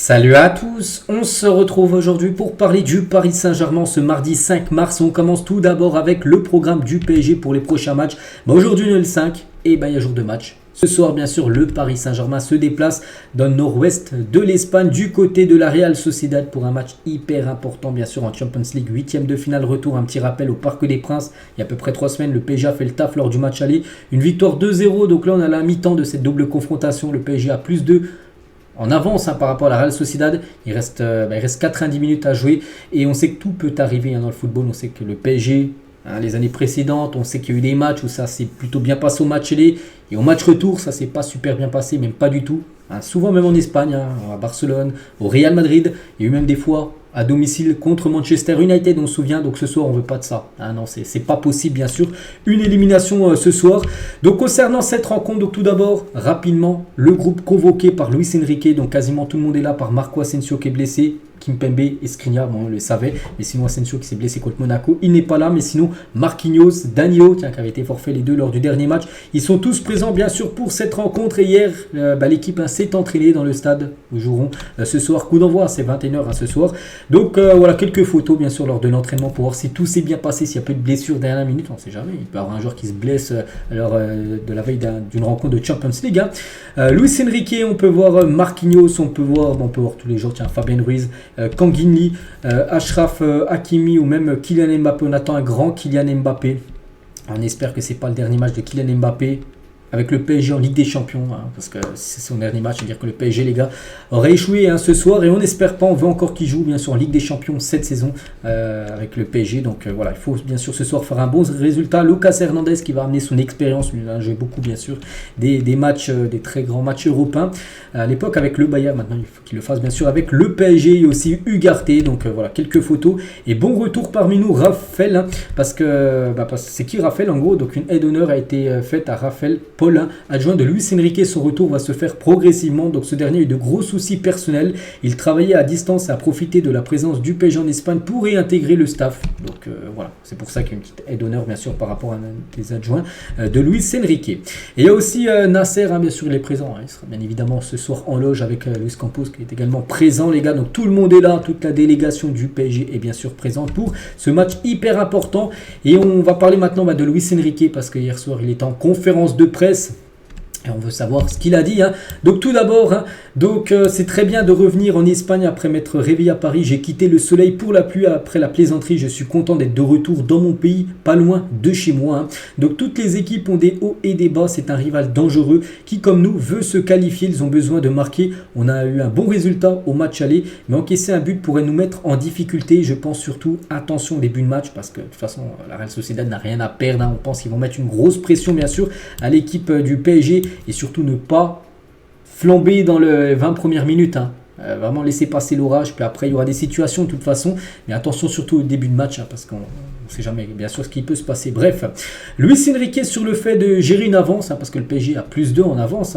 Salut à tous, on se retrouve aujourd'hui pour parler du Paris Saint-Germain ce mardi 5 mars. On commence tout d'abord avec le programme du PSG pour les prochains matchs. Aujourd'hui on est le 5 et il y a jour de match. Ce soir bien sûr le Paris Saint-Germain se déplace dans le nord-ouest de l'Espagne du côté de la Real Sociedad pour un match hyper important bien sûr en Champions League, 8e de finale retour. Un petit rappel au Parc des Princes, il y a à peu près 3 semaines le PSG a fait le taf lors du match aller. Une victoire 2-0, donc là on a la mi-temps de cette double confrontation, le PSG a plus 2 en avance par rapport à la Real Sociedad. Il reste 90 minutes à jouer et on sait que tout peut arriver dans le football. On sait que le PSG, les années précédentes, on sait qu'il y a eu des matchs où ça s'est plutôt bien passé au match aller et au match retour ça s'est pas super bien passé, même pas du tout. Souvent même en Espagne, à Barcelone, au Real Madrid, il y a eu même des fois à domicile contre Manchester United, on se souvient. Donc ce soir on veut pas de ça, non, c'est pas possible bien sûr, une élimination ce soir. Donc concernant cette rencontre, donc tout d'abord rapidement le groupe convoqué par Luis Enrique, donc quasiment tout le monde est là, par Marco Asensio qui est blessé, Kimpembe et Skriniar, bon on le savait, mais sinon Asensio qui s'est blessé contre Monaco, il n'est pas là. Mais sinon Marquinhos, Danilo, qui avait été forfait les deux lors du dernier match, ils sont tous présents bien sûr pour cette rencontre. Et hier l'équipe s'est entraînée dans le stade où joueront ce soir, coup d'envoi c'est 21h ce soir. Donc voilà quelques photos bien sûr lors de l'entraînement pour voir si tout s'est bien passé, s'il y a pas de blessure dernière minute, on ne sait jamais, il peut y avoir un joueur qui se blesse lors de la veille d'une rencontre de Champions League. Luis Enrique, on peut voir Marquinhos, on peut voir tous les joueurs, Fabien Ruiz, Kanguinli, Achraf Hakimi ou même Kylian Mbappé. On attend un grand Kylian Mbappé. On espère que c'est pas le dernier match de Kylian Mbappé avec le PSG en Ligue des Champions, parce que c'est son dernier match, c'est-à-dire que le PSG les gars aurait échoué ce soir et on n'espère pas, on veut encore qu'il joue bien sûr en Ligue des Champions cette saison avec le PSG. Donc voilà, il faut bien sûr ce soir faire un bon résultat. Lucas Hernandez qui va amener son expérience, lui a joué beaucoup bien sûr des matchs, des très grands matchs européens à l'époque avec le Bayern, maintenant il faut qu'il le fasse bien sûr avec le PSG. et aussi Ugarte. Donc voilà quelques photos et bon retour parmi nous Raphaël, parce que c'est qui Raphaël en gros. Donc une aide d'honneur a été faite à Raphaël Paul, adjoint de Luis Enrique. Son retour va se faire progressivement. Donc ce dernier a eu de gros soucis personnels. Il travaillait à distance et a profité de la présence du PSG en Espagne pour réintégrer le staff. Donc voilà, c'est pour ça qu'il y a une petite aide d'honneur bien sûr par rapport à des adjoints de Luis Enrique. Et il y a aussi Nasser, bien sûr il est présent. Il sera bien évidemment ce soir en loge avec Luis Campos qui est également présent les gars. Donc tout le monde est là, toute la délégation du PSG est bien sûr présente pour ce match hyper important. Et on va parler maintenant de Luis Enrique parce que hier soir il est en conférence de presse. Et on veut savoir ce qu'il a dit. Donc tout d'abord, c'est très bien de revenir en Espagne après m'être réveillé à Paris. J'ai quitté le soleil pour la pluie après la plaisanterie. Je suis content d'être de retour dans mon pays, pas loin de chez moi. Donc toutes les équipes ont des hauts et des bas. C'est un rival dangereux qui, comme nous, veut se qualifier. Ils ont besoin de marquer. On a eu un bon résultat au match aller, mais encaisser un but pourrait nous mettre en difficulté. Je pense surtout, attention au début de match, parce que de toute façon, la Real Sociedad n'a rien à perdre. On pense qu'ils vont mettre une grosse pression, bien sûr, à l'équipe du PSG. Et surtout ne pas flamber dans les 20 premières minutes. Vraiment laisser passer l'orage. Puis après, il y aura des situations de toute façon. Mais attention surtout au début de match, parce qu'on ne sait jamais bien sûr ce qui peut se passer. Bref, Luis Enrique sur le fait de gérer une avance, parce que le PSG a plus 2 en avance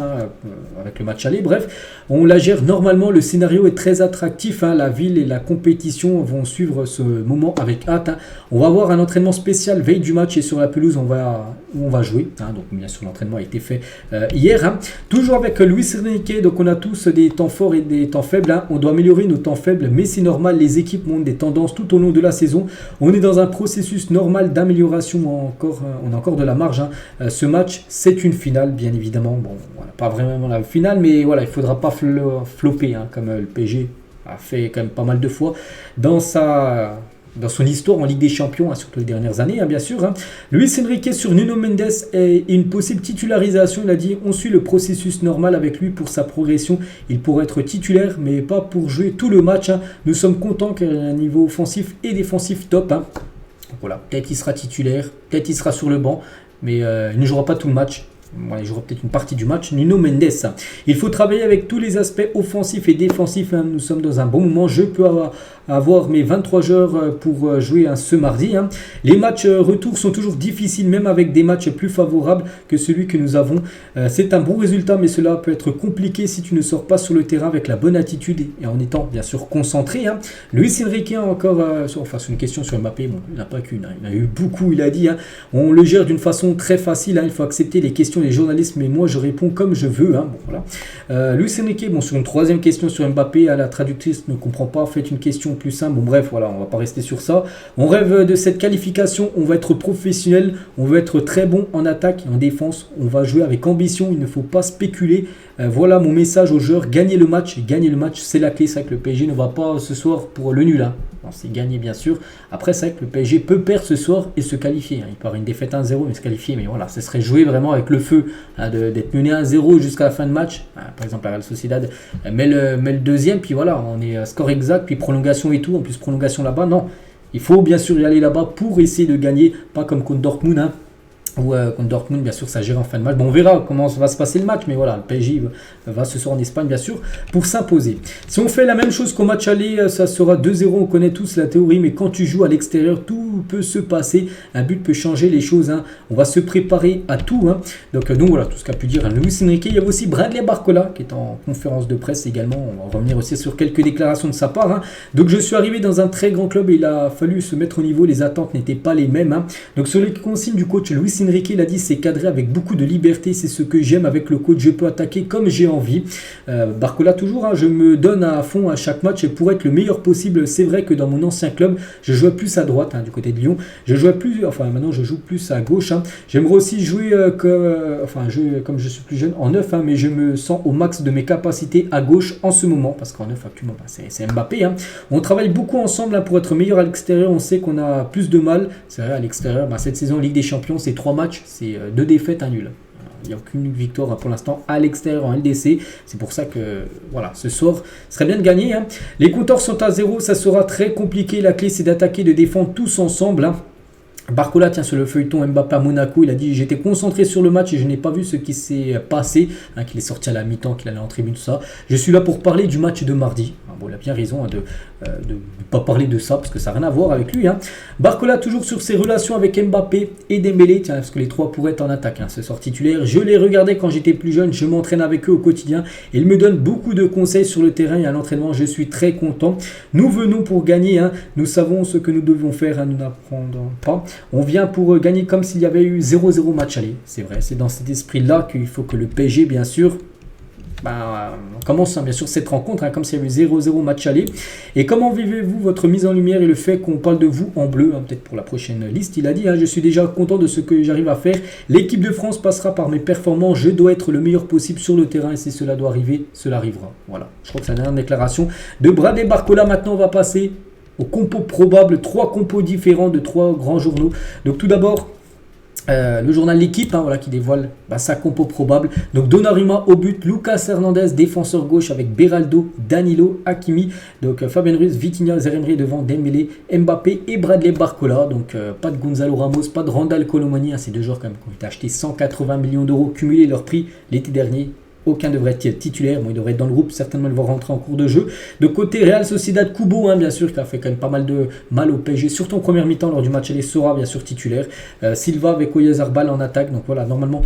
avec le match aller. Bref, on la gère normalement. Le scénario est très attractif. La ville et la compétition vont suivre ce moment avec hâte. On va avoir un entraînement spécial veille du match et sur la pelouse où on va jouer. Donc bien sûr l'entraînement a été fait hier. Toujours avec Luis Enrique. Donc on a tous des temps forts et des temps faibles. On doit améliorer nos temps faibles, mais c'est normal. Les équipes montrent des tendances tout au long de la saison. On est dans un processus normal d'amélioration. On a encore de la marge. Ce match, c'est une finale, bien évidemment. Bon, voilà, pas vraiment la finale, mais voilà, il ne faudra pas flopper comme le PSG a fait quand même pas mal de fois dans son histoire en Ligue des Champions, surtout les dernières années, bien sûr. Luis Enrique sur Nuno Mendes et une possible titularisation. Il a dit: on suit le processus normal avec lui pour sa progression. Il pourrait être titulaire, mais pas pour jouer tout le match. Nous sommes contents qu'il y ait un niveau offensif et défensif top. Donc voilà, peut-être il sera titulaire, peut-être il sera sur le banc, mais il ne jouera pas tout le match. Il jouera peut-être une partie du match. Nuno Mendes. Il faut travailler avec tous les aspects offensifs et défensifs. Nous sommes dans un bon moment. Je peux avoir mes 23 joueurs pour jouer ce mardi. Les matchs retour sont toujours difficiles, même avec des matchs plus favorables que celui que nous avons. C'est un bon résultat, mais cela peut être compliqué si tu ne sors pas sur le terrain avec la bonne attitude et en étant bien sûr concentré. Luis Enrique encore sur une question sur Mbappé. Bon, il n'a pas qu'une, il en a eu beaucoup. Il a dit on le gère d'une façon très facile. Il faut accepter les questions questions des journalistes, mais moi je réponds comme je veux. Bon, voilà. Luis Enrique, sur une troisième question sur Mbappé, la traductrice ne comprend pas, faites une question plus simple. Bon bref, voilà, on va pas rester sur ça. On rêve de cette qualification, on va être professionnel, on va être très bon en attaque et en défense. On va jouer avec ambition, il ne faut pas spéculer. Voilà mon message aux joueurs, gagner le match, c'est la clé. C'est vrai que le PSG ne va pas ce soir pour le nul. C'est gagné bien sûr. Après c'est vrai que le PSG peut perdre ce soir et se qualifier. Il part une défaite 1-0 mais se qualifier. Mais voilà, ce serait jouer vraiment avec le feu, d'être mené 1-0 jusqu'à la fin de match. Par exemple la Real Sociedad met le deuxième, puis voilà, on est score exact, puis prolongation et tout. En plus prolongation là-bas, non. Il faut bien sûr y aller là-bas pour essayer de gagner, pas comme contre Dortmund. Ou contre Dortmund, bien sûr, ça gère en fin de match. Bon, on verra comment va se passer le match, mais voilà, le PSG va ce soir en Espagne, bien sûr, pour s'imposer. Si on fait la même chose qu'au match aller, ça sera 2-0, on connaît tous la théorie, mais quand tu joues à l'extérieur, tout peut se passer. Un but peut changer les choses. On va se préparer à tout. Donc voilà, tout ce qu'a pu dire Luis Enrique. Il y a aussi Bradley Barcola, qui est en conférence de presse également. On va revenir aussi sur quelques déclarations de sa part. Donc je suis arrivé dans un très grand club et il a fallu se mettre au niveau. Les attentes n'étaient pas les mêmes. Donc sur les consignes du coach Luis Enrique, il a dit c'est cadré avec beaucoup de liberté, c'est ce que j'aime avec le coach, je peux attaquer comme j'ai envie. Barcola toujours, je me donne à fond à chaque match et pour être le meilleur possible. C'est vrai que dans mon ancien club, je jouais plus à droite, du côté de Lyon. Maintenant je joue plus à gauche. J'aimerais aussi jouer comme je suis plus jeune en neuf, mais je me sens au max de mes capacités à gauche en ce moment, parce qu'en neuf actuellement c'est Mbappé. On travaille beaucoup ensemble pour être meilleur à l'extérieur. On sait qu'on a plus de mal, c'est vrai, à l'extérieur. Cette saison Ligue des Champions, c'est 3 matchs, c'est 2 défaites, un nul. Il n'y a aucune victoire pour l'instant à l'extérieur en LDC. C'est pour ça que voilà, ce soir, ce serait bien de gagner. Les compteurs sont à 0, ça sera très compliqué. La clé, c'est d'attaquer, de défendre tous ensemble. Barcola, sur le feuilleton Mbappé à Monaco, il a dit j'étais concentré sur le match et je n'ai pas vu ce qui s'est passé, qu'il est sorti à la mi-temps, qu'il allait en tribune, tout ça. Je suis là pour parler du match de mardi. Il a bien raison de ne pas parler de ça parce que ça n'a rien à voir avec lui. Barcola toujours sur ses relations avec Mbappé et Dembélé, parce que les trois pourraient être en attaque. Ce soir titulaire, je les regardais quand j'étais plus jeune, je m'entraîne avec eux au quotidien et ils me donnent beaucoup de conseils sur le terrain et à l'entraînement. Je suis très content. Nous venons pour gagner, nous savons ce que nous devons faire, nous n'apprendrons pas. On vient pour gagner comme s'il y avait eu 0-0 match aller. C'est vrai, c'est dans cet esprit-là qu'il faut que le PSG, bien sûr, on commence bien sûr cette rencontre comme s'il y avait 0-0 match aller. Et comment vivez-vous votre mise en lumière et le fait qu'on parle de vous en bleu, peut-être pour la prochaine liste. Il a dit je suis déjà content de ce que j'arrive à faire. L'équipe de France passera par mes performances. Je dois être le meilleur possible sur le terrain et si cela doit arriver, cela arrivera. Voilà, je crois que c'est la dernière déclaration de Bradley Barcola. Maintenant on va passer aux compos probables, 3 compos différents de 3 grands journaux. Donc tout d'abord le journal L'équipe qui dévoile sa compo probable. Donc Donnarumma au but, Lucas Hernandez défenseur gauche avec Beraldo, Danilo, Hakimi, donc Fabien Ruiz, Vitinha, Zeremri devant Dembélé, Mbappé et Bradley Barcola. Donc pas de Gonzalo Ramos, pas de Randal Colomani, ces deux joueurs quand même qui ont été achetés 180 millions d'euros, cumulé leur prix l'été dernier. Aucun devrait être titulaire, il devrait être dans le groupe, certainement il va rentrer en cours de jeu. De côté Real Sociedad, Kubo, bien sûr, qui a fait quand même pas mal de mal au PSG, surtout en première mi-temps lors du match aller, sera bien sûr titulaire. Silva avec Oyarzabal en attaque, donc voilà, normalement,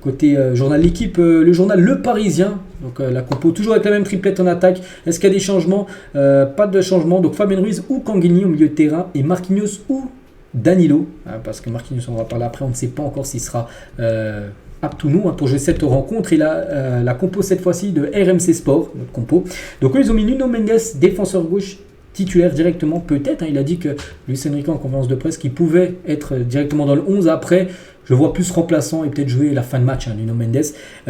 côté journal L'équipe, le journal Le Parisien, donc la compo, toujours avec la même triplette en attaque. Est-ce qu'il y a des changements? Pas de changement, donc Fabien Ruiz ou Kanguini au milieu de terrain, et Marquinhos ou Danilo, parce que Marquinhos, on va parler après, on ne sait pas encore s'il sera apte ou non pour jouer cette rencontre. Et la compo cette fois-ci de RMC Sport, notre compo. Donc ils ont mis Nuno Mendes, défenseur gauche, titulaire directement, peut-être. Il a dit que Luis Enrique en conférence de presse qu'il pouvait être directement dans le 11. Après, je vois plus remplaçant et peut-être jouer la fin de match, Nuno Mendes.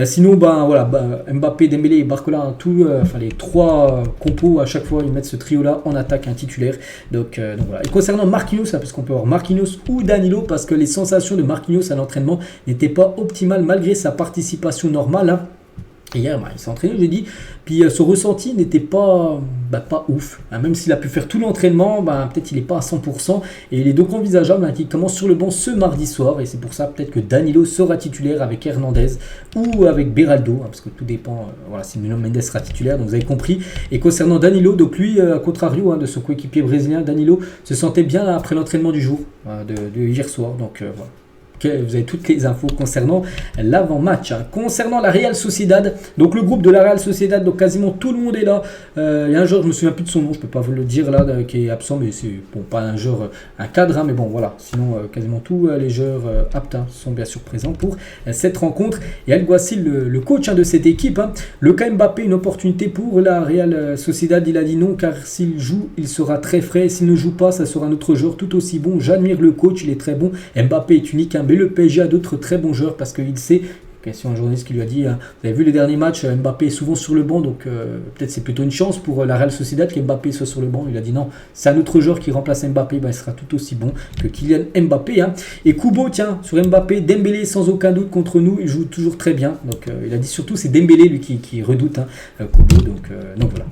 Sinon, Mbappé, Dembélé et Barcola, les 3 compos, à chaque fois, ils mettent ce trio-là en attaque, un titulaire. Donc voilà. Et concernant Marquinhos, parce qu'on peut avoir Marquinhos ou Danilo, parce que les sensations de Marquinhos à l'entraînement n'étaient pas optimales malgré sa participation normale. Hier, il s'est entraîné, j'ai dit. Puis son ressenti n'était pas ouf. Même s'il a pu faire tout l'entraînement, peut-être il n'est pas à 100%. Et il est donc envisageable qu'il commence sur le banc ce mardi soir. Et c'est pour ça peut-être que Danilo sera titulaire avec Hernandez ou avec Beraldo. Parce que tout dépend si Nuno Mendes sera titulaire. Donc vous avez compris. Et concernant Danilo, donc lui, à contrario de son coéquipier brésilien, Danilo se sentait bien après l'entraînement du jour, de hier soir. Donc voilà. vous avez toutes les infos concernant l'avant-match. Concernant la Real Sociedad, donc le groupe de la Real Sociedad, donc quasiment tout le monde est là. Il y a un joueur, je me souviens plus de son nom, je peux pas vous le dire là, qui est absent, mais c'est bon, pas un joueur, un cadre, mais bon voilà. Sinon, quasiment tous les joueurs aptes sont bien sûr présents pour cette rencontre. Et Alguacil, le coach de cette équipe, le cas Mbappé, une opportunité pour la Real Sociedad. Il a dit non, car s'il joue, il sera très frais. S'il ne joue pas, ça sera un autre joueur tout aussi bon. J'admire le coach, il est très bon. Mbappé est unique, mais le PSG a d'autres très bons joueurs parce qu'il sait. Question à un journaliste qui lui a dit, vous avez vu les derniers matchs, Mbappé est souvent sur le banc, donc peut-être c'est plutôt une chance pour la Real Sociedad que Mbappé soit sur le banc. Il a dit non, c'est un autre joueur qui remplace Mbappé, il sera tout aussi bon que Kylian Mbappé. Et Kubo, tiens, sur Mbappé, Dembélé sans aucun doute contre nous, il joue toujours très bien. Donc il a dit surtout c'est Dembélé lui qui redoute Kubo, donc voilà.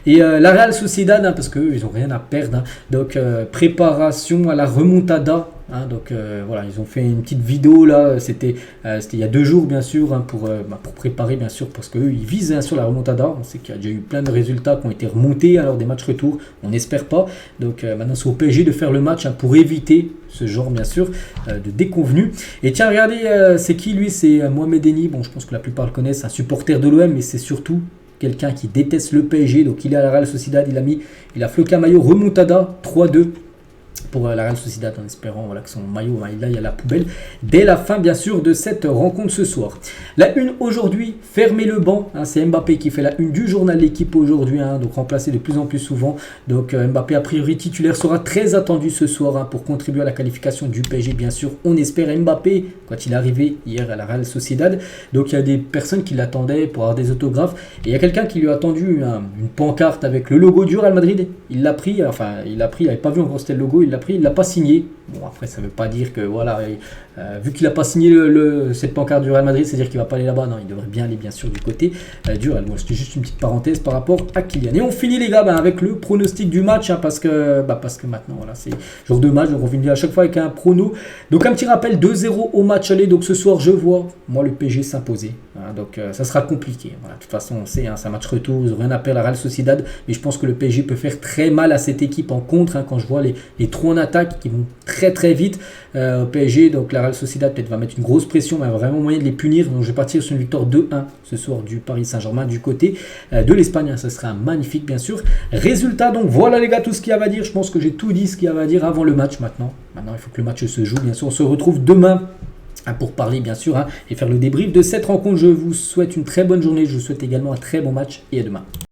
Et la Real Sociedad, parce qu'eux ils n'ont rien à perdre, donc préparation à la remontada. Donc voilà, ils ont fait une petite vidéo là, c'était il y a 2 jours bien sûr, pour préparer bien sûr, parce qu'eux ils visent sur la remontada. On sait qu'il y a déjà eu plein de résultats qui ont été remontés alors des matchs retour, on n'espère pas. Donc maintenant c'est au PSG de faire le match pour éviter ce genre bien sûr de déconvenu. Et tiens, regardez, c'est qui lui? C'est Mohamed Eni. Bon, je pense que la plupart le connaissent, un supporter de l'OM, mais c'est surtout quelqu'un qui déteste le PSG. Donc il est à la Real Sociedad, il a floqué un maillot remontada 3-2 pour la Real Sociedad, en espérant que son maillot là il y a la poubelle dès la fin bien sûr de cette rencontre ce soir. La une aujourd'hui, fermez le banc, c'est Mbappé qui fait la une du journal L'équipe aujourd'hui, donc remplacé de plus en plus souvent. Donc Mbappé a priori titulaire sera très attendu ce soir pour contribuer à la qualification du PSG bien sûr. On espère Mbappé quand il est arrivé hier à la Real Sociedad. Donc il y a des personnes qui l'attendaient pour avoir des autographes et il y a quelqu'un qui lui a tendu une pancarte avec le logo du Real Madrid. Il l'a pris, il n'avait pas vu encore c'était le logo, il l'a pris, il l'a pas signé. Bon, après ça veut pas dire que voilà, vu qu'il a pas signé cette pancarte du Real Madrid, c'est-à-dire qu'il va pas aller là-bas. Non, il devrait bien aller bien sûr du côté du Real. Bon, c'était juste une petite parenthèse par rapport à Kylian. Et on finit les gars avec le pronostic du match, parce que maintenant voilà, c'est jour de match, donc on finit à chaque fois avec un prono. Donc un petit rappel, 2-0 au match aller. Donc ce soir je vois moi le PSG s'imposer. Donc ça sera compliqué. Voilà, de toute façon on sait, c'est un match retour, ils n'ont rien à perdre à la Real Sociedad, mais je pense que le PSG peut faire très mal à cette équipe en contre, quand je vois les trous en attaque qui vont très très vite au PSG. Donc la Real Sociedad peut-être va mettre une grosse pression, mais il y a vraiment moyen de les punir. Donc je vais partir sur une victoire 2-1 ce soir du Paris Saint-Germain du côté de l'Espagne. Ça serait un magnifique bien sûr résultat. Donc voilà les gars, tout ce qu'il y a à dire. Je pense que j'ai tout dit ce qu'il y a à dire avant le match. Maintenant il faut que le match se joue bien sûr. On se retrouve demain pour parler bien sûr et faire le débrief de cette rencontre. Je vous souhaite une très bonne journée, je vous souhaite également un très bon match et à demain.